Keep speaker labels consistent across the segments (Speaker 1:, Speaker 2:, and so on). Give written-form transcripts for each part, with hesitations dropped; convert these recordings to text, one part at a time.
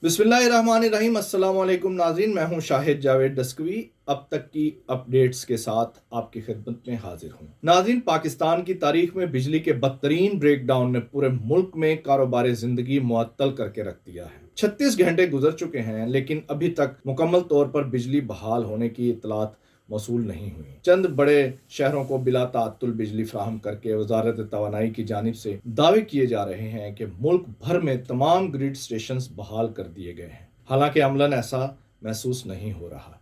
Speaker 1: बिस्मिल्लाहिर्रहमानिर्रहीम। अस्सलाम वालेकुम नाज़रीन, मैं हूं शाहिद जावेद डस्कवी। अब तक की अपडेट्स के साथ आपकी खिदमत में हाजिर हूं। नाज़रीन, पाकिस्तान की तारीख में बिजली के बदतरीन ब्रेकडाउन ने पूरे मुल्क में कारोबार ज़िंदगी मुअत्तल करके रख दिया है। 36 घंटे गुजर चुके हैं, लेकिन अभी तक मुकम्मल तौर पर बिजली बहाल होने की इतलात मौसूल नहीं हुई। चंद बड़े शहरों को बिला ताअत्तुल बिजली फराहम करके वजारत तवानाई की जानिब से दावे किए जा रहे हैं कि मुल्क भर में तमाम ग्रिड स्टेशन बहाल कर दिए गए हैं। हालांकि अमलन ऐसा महसूस नहीं हो रहा।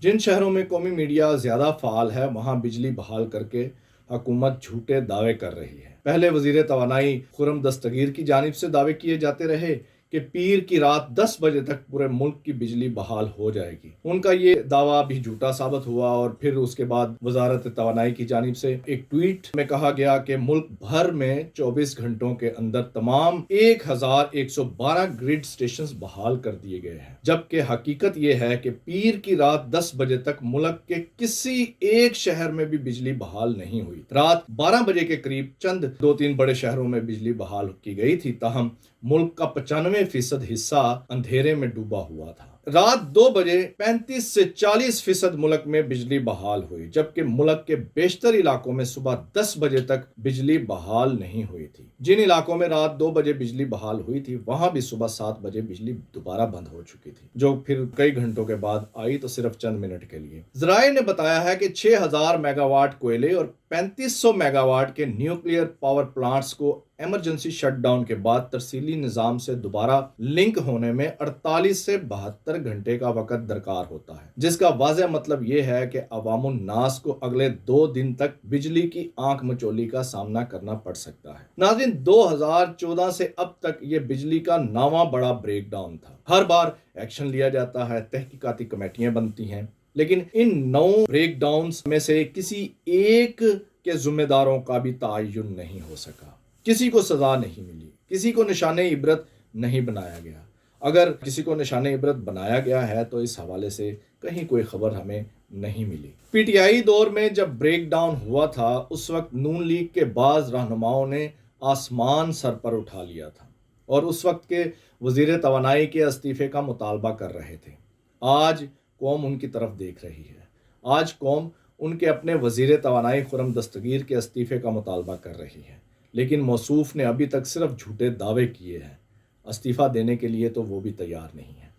Speaker 1: जिन शहरों में कौमी मीडिया ज़्यादा फ़ाल है, वहाँ बिजली बहाल करके हुकूमत झूठे दावे कर रही है। पहले वज़ीर तवानाई खुर्रम दस्तगीर की जानिब से दावे किए जाते रहे कि पीर की रात 10 बजे तक पूरे मुल्क की बिजली बहाल हो जाएगी। उनका ये दावा भी झूठा साबित हुआ और फिर उसके बाद वजारत तवानाई की जानिब से एक ट्वीट में कहा गया कि मुल्क भर में 24 घंटों के अंदर तमाम 1112 ग्रिड स्टेशन बहाल कर दिए गए हैं। जबकि हकीकत यह है कि पीर की रात 10 बजे तक मुल्क के किसी एक शहर में भी बिजली बहाल नहीं हुई। रात 12 बजे के करीब चंद 2-3 बड़े शहरों में बिजली बहाल की गई थी, ताहम मुल्क का 95% हिस्सा अंधेरे में डूबा हुआ था। रात 2 बजे 35 से 40% मुल्क में बिजली बहाल हुई, जबकि मुल्क के बेशतर इलाकों में सुबह 10 बजे तक बिजली बहाल नहीं हुई थी। जिन इलाकों में रात 2 बजे बिजली बहाल हुई थी, वहां भी सुबह 7 बजे बिजली दोबारा बंद हो चुकी थी, जो फिर कई घंटों के बाद आई तो सिर्फ चंद मिनट के लिए। ज़राए ने बताया है कि 6000 मेगावाट कोयले और 3500 मेगावाट के न्यूक्लियर पावर प्लांट्स को इमरजेंसी शटडाउन के बाद तरसीली निज़ाम से दोबारा लिंक होने में 48 से 72 घंटे का वक्त दरकार होता है, जिसका वाज़ेह मतलब यह है कि अवामुन नास को अगले 2 दिन तक बिजली की आंख मचोली का सामना करना पड़ सकता है। नाज़रीन, 2014 से अब तक ये बिजली का 9वां बड़ा ब्रेकडाउन था। हर बार एक्शन लिया जाता है, तहकीकाती कमेटियां बनती हैं, लेकिन इन 9 ब्रेकडाउन्स में से किसी एक के जिम्मेदारों का भी तायुन नहीं हो सका। किसी को सजा नहीं मिली, किसी को निशाने इबरत नहीं बनाया गया। अगर किसी को निशाने इबरत बनाया गया है तो इस हवाले से कहीं कोई खबर हमें नहीं मिली। पीटीआई दौर में जब ब्रेक डाउन हुआ था, उस वक्त नून लीग के बाज रहनुमाओं ने आसमान सर पर उठा लिया था और उस वक्त के वजीर तवानाई के इस्तीफे का मुतालबा कर रहे थे। आज कौम उनकी तरफ देख रही है। आज कौम उनके अपने वजीर तवानाई खुर्रम दस्तगीर के इस्तीफे का मुतालबा कर रही है, लेकिन मौसूफ ने अभी तक सिर्फ झूठे दावे किए हैं। इस्तीफ़ा देने के लिए तो वो भी तैयार नहीं है।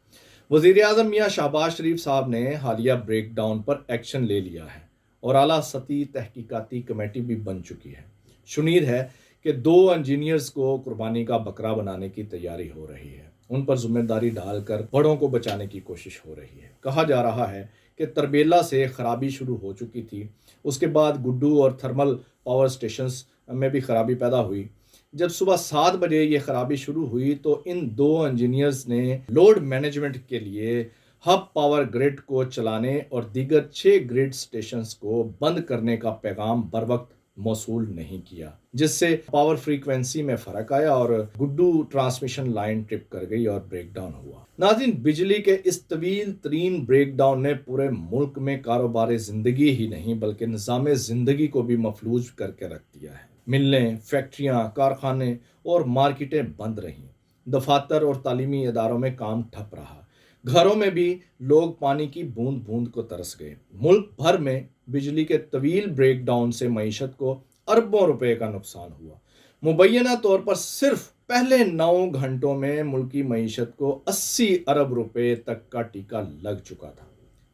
Speaker 1: वज़ीर आज़म मियां शहबाज शरीफ साहब ने हालिया ब्रेक डाउन पर एक्शन ले लिया है और आला सतही तहकीकाती कमेटी भी बन चुकी है। शुनीर है कि 2 इंजीनियर्स को कुर्बानी का बकरा बनाने की तैयारी हो रही है। उन पर जिम्मेदारी डालकर बड़ों को बचाने की कोशिश हो रही है। कहा जा रहा है कि तरबेला से खराबी शुरू हो चुकी थी, उसके बाद गुड्डू और थर्मल पावर स्टेशंस में भी खराबी पैदा हुई। जब सुबह 7 बजे ये खराबी शुरू हुई तो इन 2 इंजीनियर्स ने लोड मैनेजमेंट के लिए हब पावर ग्रिड को चलाने और दीगर 6 ग्रिड स्टेशंस को बंद करने का पैगाम बर वक्त मौसूल नहीं किया, जिससे पावर फ्रीक्वेंसी में फर्क आया और गुड्डू ट्रांसमिशन लाइन ट्रिप कर गई और ब्रेकडाउन हुआ। नाज़रीन, बिजली के इस तवील तरीन ब्रेकडाउन ने पूरे मुल्क में कारोबार जिंदगी ही नहीं बल्कि निज़ाम जिंदगी को भी मफलूज करके रख दिया है। मिलें, फैक्ट्रियाँ, कारखाने और मार्केटें बंद रहीं। दफातर और तालीमी इदारों में काम ठप रहा। घरों में भी लोग पानी की बूंद बूंद को तरस गए। मुल्क भर में बिजली के तवील ब्रेकडाउन से मईशत को अरबों रुपए का नुकसान हुआ। मुबैना तौर पर सिर्फ पहले 9 घंटों में मुल्की मईशत को 80 अरब रुपए तक का टीका लग चुका था।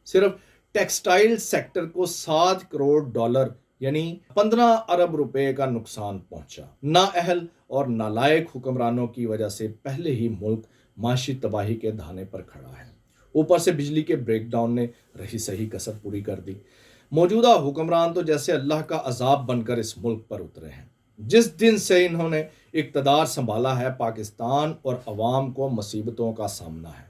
Speaker 1: सिर्फ टेक्सटाइल सेक्टर को $7 करोड़ यानी 15 अरब रुपए का नुकसान पहुंचा। नाअहल और नालायक हुक्मरानों की वजह से पहले ही मुल्क माशी तबाही के धाने पर खड़ा है। ऊपर से बिजली के ब्रेकडाउन ने रही सही कसर पूरी कर दी। मौजूदा हुक्मरान तो जैसे अल्लाह का अजाब बनकर इस मुल्क पर उतरे हैं। जिस दिन से इन्होंने इक़्तिदार संभाला है, पाकिस्तान और अवाम को मुसीबतों का सामना है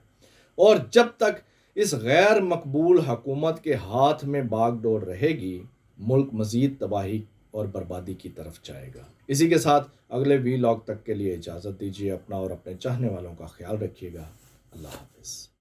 Speaker 1: और जब तक इस गैर मकबूल हुकूमत के हाथ में बागडोर रहेगी, मुल्क मजीद तबाही और बर्बादी की तरफ जाएगा। इसी के साथ अगले वीलॉग तक के लिए इजाज़त दीजिए। अपना और अपने चाहने वालों का ख्याल रखिएगा। अल्लाह हाफ़िज़।